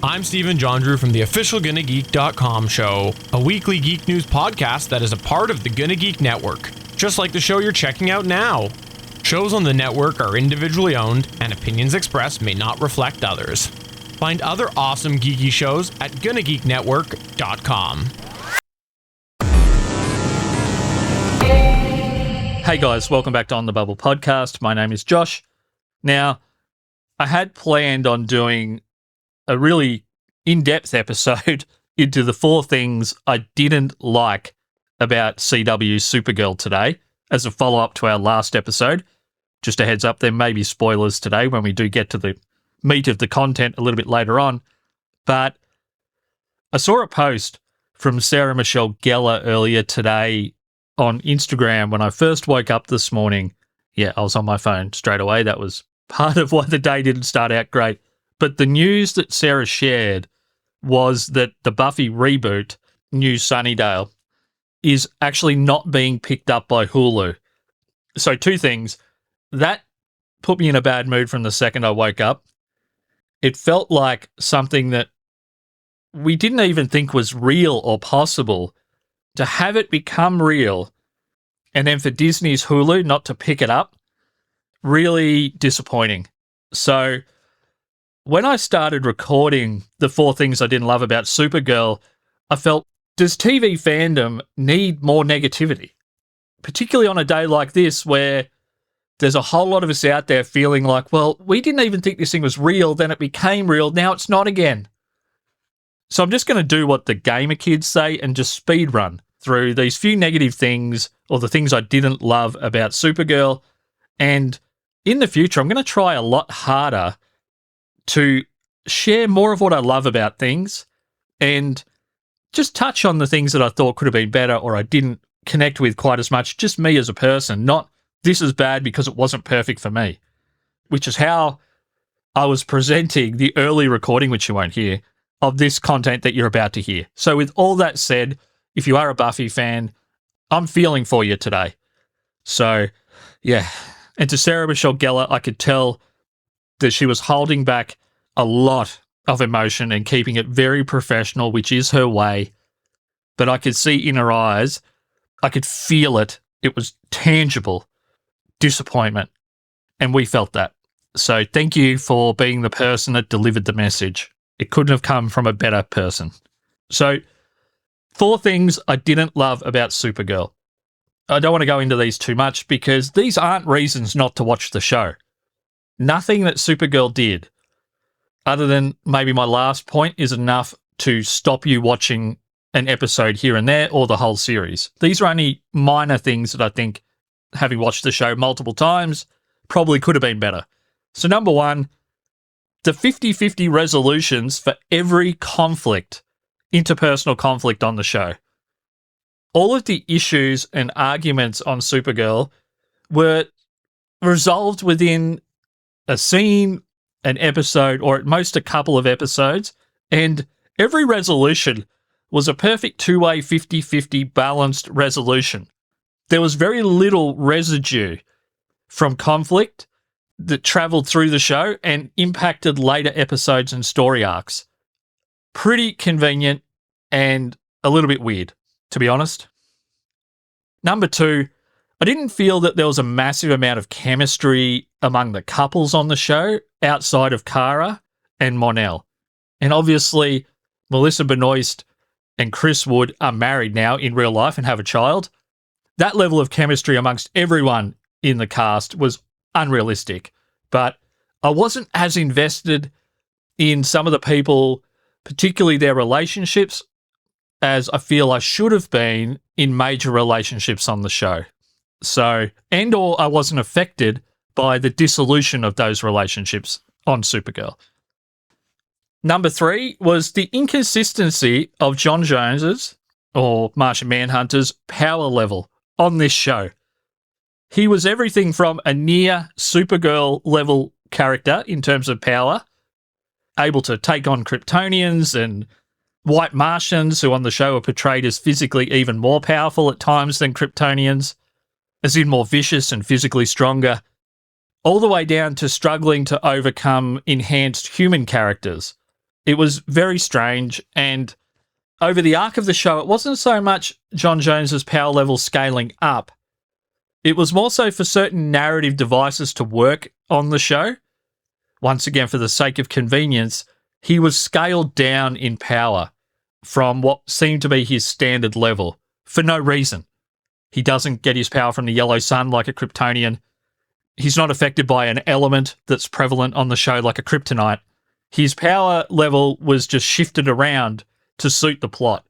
I'm Stephen John Drew from the official GonnaGeek.com show, a weekly geek news podcast that is a part of the Gonna Geek network, just like the show you're checking out now. Shows on the network are individually owned, and opinions expressed may not reflect others. Find other awesome geeky shows at GonnaGeekNetwork.com. Hey guys, welcome back to On the Bubble podcast. My name is Josh. Now, I had planned on doing a really in-depth episode into the 4 things I didn't like about CW's Supergirl today as a follow-up to our last episode. Just a heads up, there may be spoilers today when we do get to the meat of the content a little bit later on. But I saw a post from Sarah Michelle Gellar earlier today on Instagram when I first woke up this morning. Yeah, I was on my phone straight away. That was part of why the day didn't start out great. But the news that Sarah shared was that the Buffy reboot, New Sunnydale, is actually not being picked up by Hulu. So 2 things. That put me in a bad mood from the second I woke up. It felt like something that we didn't even think was real or possible. To have it become real, and then for Disney's Hulu not to pick it up, really disappointing. So when I started recording the 4 things I didn't love about Supergirl, I felt, does TV fandom need more negativity? Particularly on a day like this where there's a whole lot of us out there feeling like, well, we didn't even think this thing was real, then it became real, now it's not again. So I'm just going to do what the gamer kids say and just speed run through these few negative things or the things I didn't love about Supergirl. And in the future, I'm going to try a lot harder to share more of what I love about things and just touch on the things that I thought could have been better or I didn't connect with quite as much, just me as a person, not this is bad because it wasn't perfect for me, which is how I was presenting the early recording, which you won't hear, of this content that you're about to hear. So with all that said, if you are a Buffy fan, I'm feeling for you today. So, yeah. And to Sarah Michelle Gellar, I could tell that she was holding back a lot of emotion and keeping it very professional, which is her way. But I could see in her eyes, I could feel it. It was tangible disappointment. And we felt that. So thank you for being the person that delivered the message. It couldn't have come from a better person. So 4 things I didn't love about Supergirl. I don't want to go into these too much because these aren't reasons not to watch the show. Nothing that Supergirl did, other than maybe my last point, is enough to stop you watching an episode here and there or the whole series. These are only minor things that I think, having watched the show multiple times, probably could have been better. So number 1, the 50-50 resolutions for every conflict, interpersonal conflict on the show. All of the issues and arguments on Supergirl were resolved within a scene, an episode, or at most a couple of episodes, and every resolution was a perfect 2-way 50-50 balanced resolution. There was very little residue from conflict that traveled through the show and impacted later episodes and story arcs. Pretty convenient and a little bit weird, to be honest. Number 2, I didn't feel that there was a massive amount of chemistry among the couples on the show outside of Kara and Mon-El. And obviously, Melissa Benoist and Chris Wood are married now in real life and have a child. That level of chemistry amongst everyone in the cast was unrealistic. But I wasn't as invested in some of the people, particularly their relationships, as I feel I should have been in major relationships on the show. So, and/or I wasn't affected by the dissolution of those relationships on Supergirl. Number 3 was the inconsistency of John Jones's, or Martian Manhunter's, power level on this show. He was everything from a near Supergirl level character in terms of power, able to take on Kryptonians and white Martians, who on the show are portrayed as physically even more powerful at times than Kryptonians, as in more vicious and physically stronger, all the way down to struggling to overcome enhanced human characters It was very strange, and over the arc of the show, it wasn't so much John Jones's power level scaling up. It was more so for certain narrative devices to work on the show. Once again, for the sake of convenience, he was scaled down in power from what seemed to be his standard level for no reason. He doesn't get his power from the yellow sun like a Kryptonian. He's not affected by an element that's prevalent on the show like a kryptonite. His power level was just shifted around to suit the plot.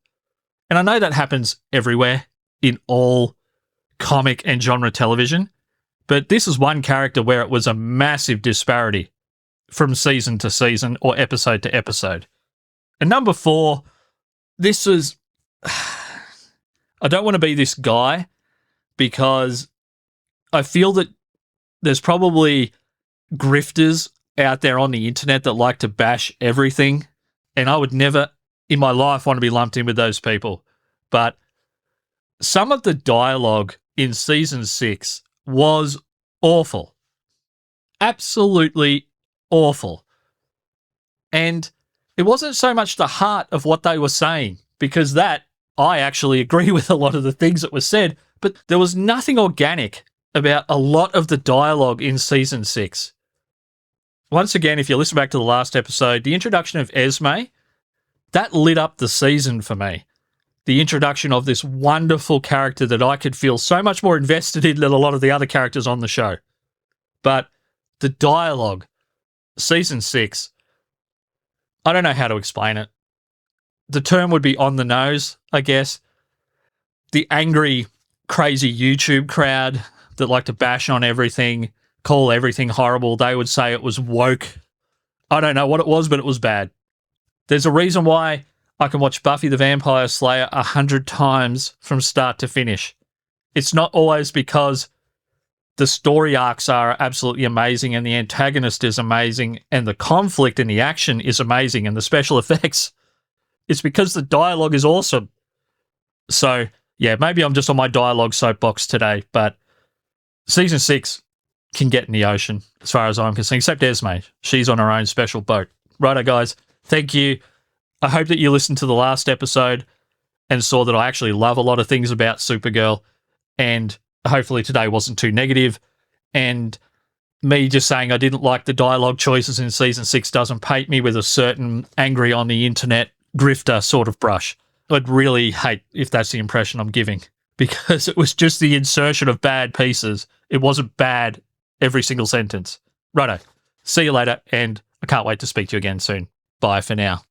And I know that happens everywhere in all comic and genre television, but this is one character where it was a massive disparity from season to season or episode to episode. And number 4, this was... I don't want to be this guy because I feel that there's probably grifters out there on the internet that like to bash everything, and I would never in my life want to be lumped in with those people. But some of the dialogue in season 6 was awful. Absolutely awful. And it wasn't so much the heart of what they were saying, because that I actually agree with a lot of the things that were said, but there was nothing organic about a lot of the dialogue in season 6. Once again, if you listen back to the last episode, the introduction of Esme, that lit up the season for me. The introduction of this wonderful character that I could feel so much more invested in than a lot of the other characters on the show. But the dialogue, season 6, I don't know how to explain it. The term would be on the nose, I guess. The angry, crazy YouTube crowd that like to bash on everything, call everything horrible, they would say it was woke. I don't know what it was, but it was bad. There's a reason why I can watch Buffy the Vampire Slayer 100 times from start to finish. It's not always because the story arcs are absolutely amazing and the antagonist is amazing and the conflict and the action is amazing and the special effects. It's because the dialogue is awesome. So, yeah, maybe I'm just on my dialogue soapbox today, but season 6 can get in the ocean as far as I'm concerned, except Esme. She's on her own special boat. Righto, guys. Thank you. I hope that you listened to the last episode and saw that I actually love a lot of things about Supergirl, and hopefully today wasn't too negative. And me just saying I didn't like the dialogue choices in season 6 doesn't paint me with a certain angry on the internet grifter sort of brush. I'd really hate if that's the impression I'm giving, because it was just the insertion of bad pieces. It wasn't bad every single sentence. Righto. See you later, and I can't wait to speak to you again soon. Bye for now.